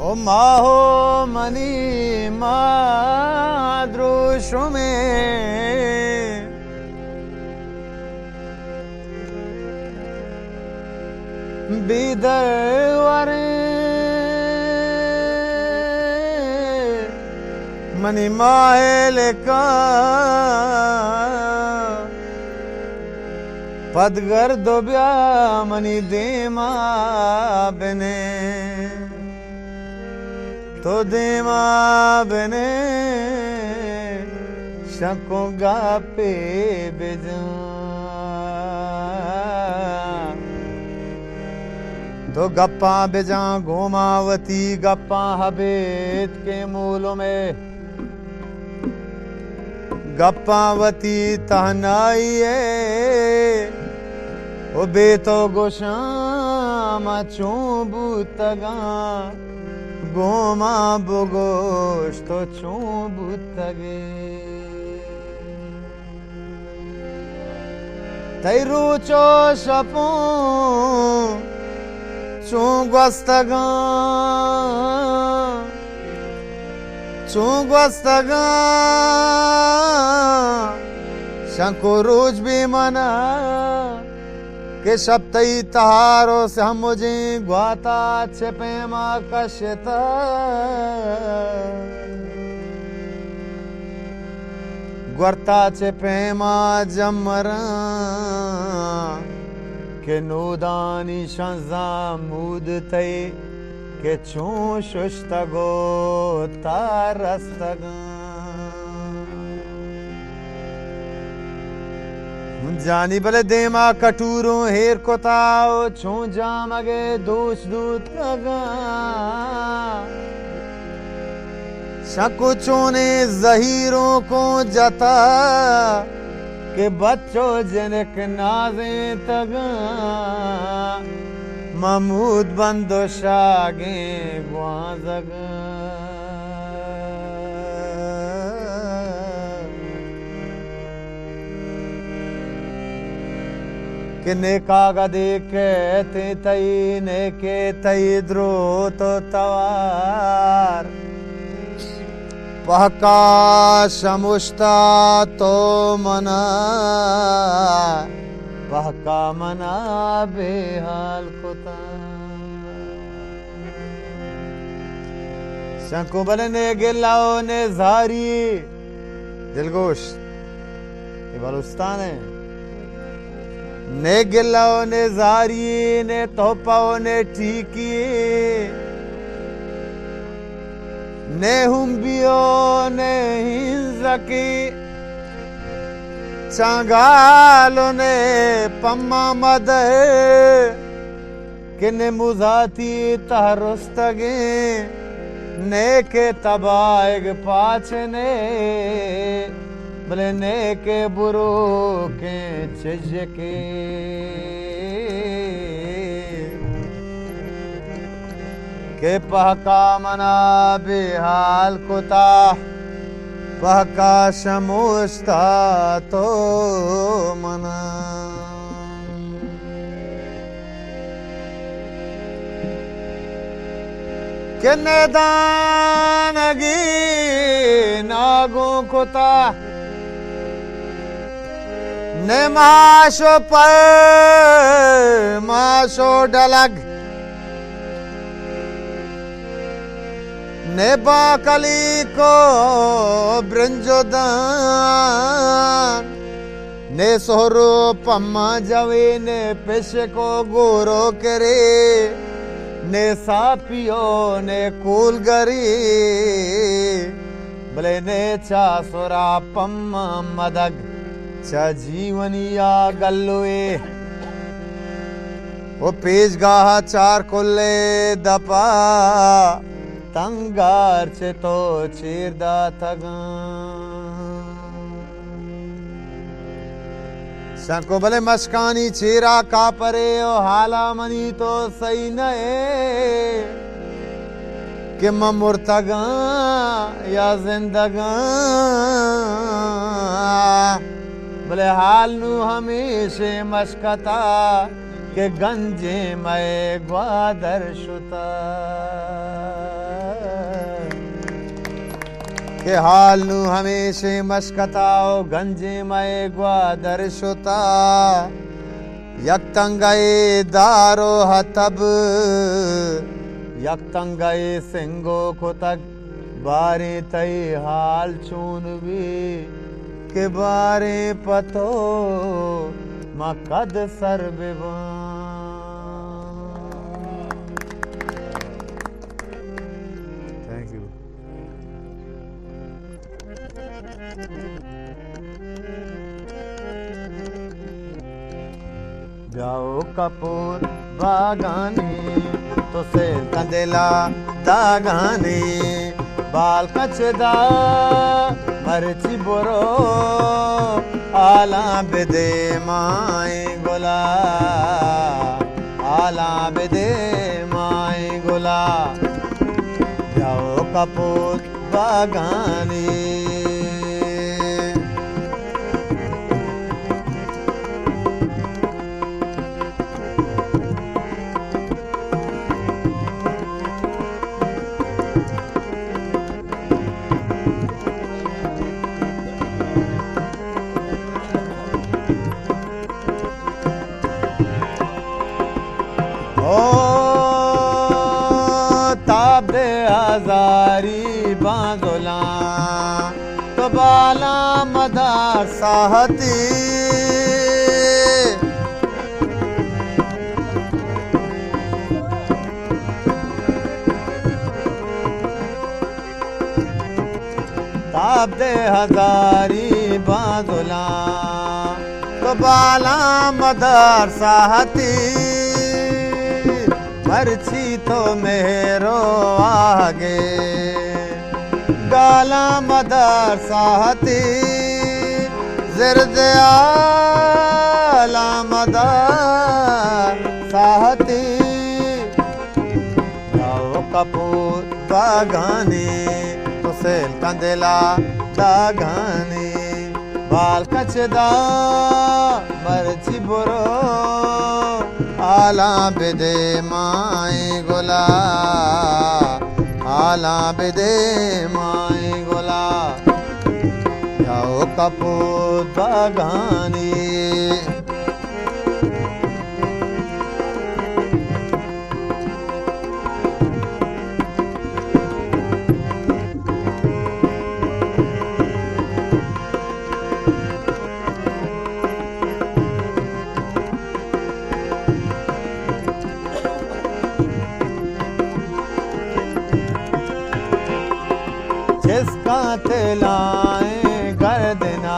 ओ माहो मनी माद्रुषु में बीदर मनी माहेल का पदगर दोब्या मनी देमा बने तो देमा बने शकों गापे बेजा तो गप्पा बेजा घोमावती गप्पा हबेत के मूलों में गप्पावती तहनाइए ओ बेतो गोशामा चूबू तगा गोमा बुगोश तो चूबू तगे तैरू चो शपू चूगस्तगा चूगस्तगा शंकुरुज भी मना के शब्दई तहारो से हम मुझे ग्वाता छिपे माँ कशता ग्वर्ता छिपे माँ जमरा के नूदानी शंजा मूद तई के चूं शुष्तगो तारस्तगा जानी बले देमा कटूरो हेर कोताओ छू जामगे दोष दूत कगा शकुचों ने जहीरों को जता के बच्चों जनक नाजे तगा महमूद बंदो शागे ग्वाजगा कि नेका कहते तई नेके तई द्रो तो तवार पहका शमुष्टा तो मना पहका मना बेहाल कोता शंकुबल ने गिलाओ ने जारी दिलगोश ये बलुस्तान है ने गिलाओ ने जारी ने तोपाओ ने ठीकी ने हुम्बियो ने हिंजकी चांगालो ने पम्मा मद कि ने मुजाती तहरुस्तगे ने के तबायग पाचने बले ने के बुरो के चजके के पहका मना बेहाल कोता पहका शमुस्ता तो मना के नेदानगी नागों कोता ने माशो पर माशो डलग ने बाकली को ब्रंजोदान ने सोहरो पम्मा जवे ने पेश को गोरो करे ने सापियो ने कूलगरी भले ने चा सोरा पम्मा मदग चा जीवनिया गल्लुए वो पेज गाहा चार कोल्ले दपा तंगार चे तो चीरदा थगा शंको भले मस्कानी चीरा का परे ओ हाला मनी तो सही नए कि मुर्तगा या जिंदगा भले हाल नू हमेशे मशकता के गंजे मैं ग्वादर शुता के हाल नू हमेशे मशकताओ गंजे मए ग्वादर शुता यक्तंगए दारो हतब यक्तंगए सिंगो को तक बारे तई हाल चून भी के बारे पतो मकद सर थैंक यू। जाओ कपूर बागानी तो से कंदेला दागानी बाल कचदा मरची बोरो आला बेदे माए गोला आला बेदे माए गोला जाओ कपूर बागानी ताबे हजारी बांधोला तो बाला मदार साहती ताबे हजारी बांधोला तो बाला मदार साहती मरची तो मेरो आगे गाला मदार साहती जिरदे आला मदार साहती जाओ कपूर बागानी तो सेल कंदेला दागानी बाल कचदा मरची बुरो आला बेदे माए गोला आला बेदे माए गोला जाओ कपूर बागानी जिसका तिलाए कर देना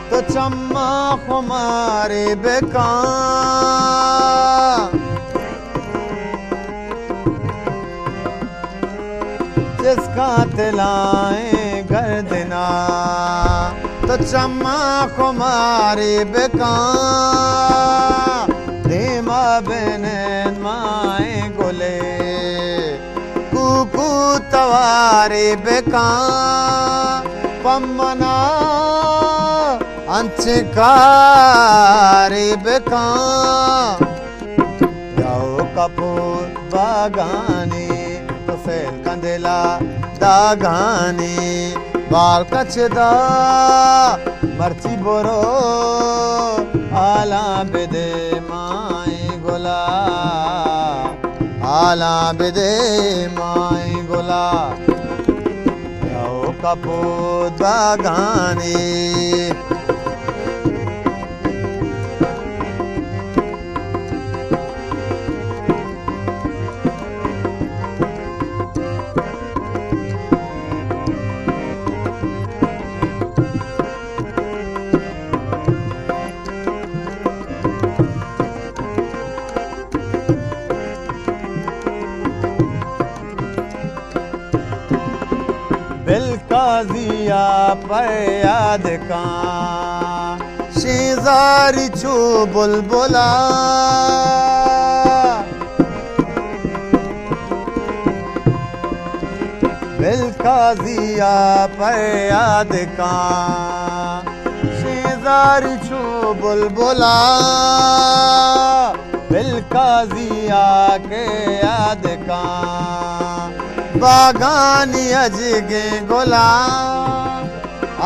तो चम्मा खुमारे बेका जिसका तिलाए कर देना तो चम्मा खुमारे बेका धीमा बेने माए गोले कुकू तवारे बेका पम्मना अंचकारे बेका जाओ कपूर बागानी तो सेल कंदेला दागानी बाल कचदा मर्ची बोरो आला बेदे माए गोला आला बेदे माए गोला जाओ कपूर बागानी बिलकाजिया पर याद का शेजारी चो बुलबुला बिलकाजिया पर याद का शेजारी चो बुलबुला बिलकाजिया के याद का बागानी अजगे गोला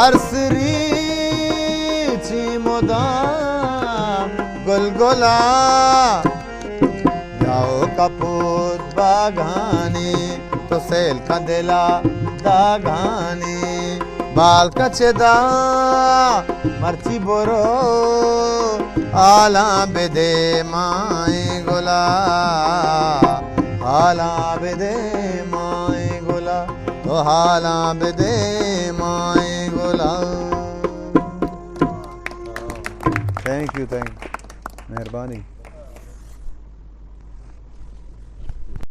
अरसरी चिमोदा गुलगुला जाओ कपूत बागानी तो सेल कंदेला दागानी बाल कचेदा मर्ची बोरो आला बेदे माए गोला हाला बेदे माए गोला तो हाला बेदे माए गोला। थैंक यू मेहरबानी।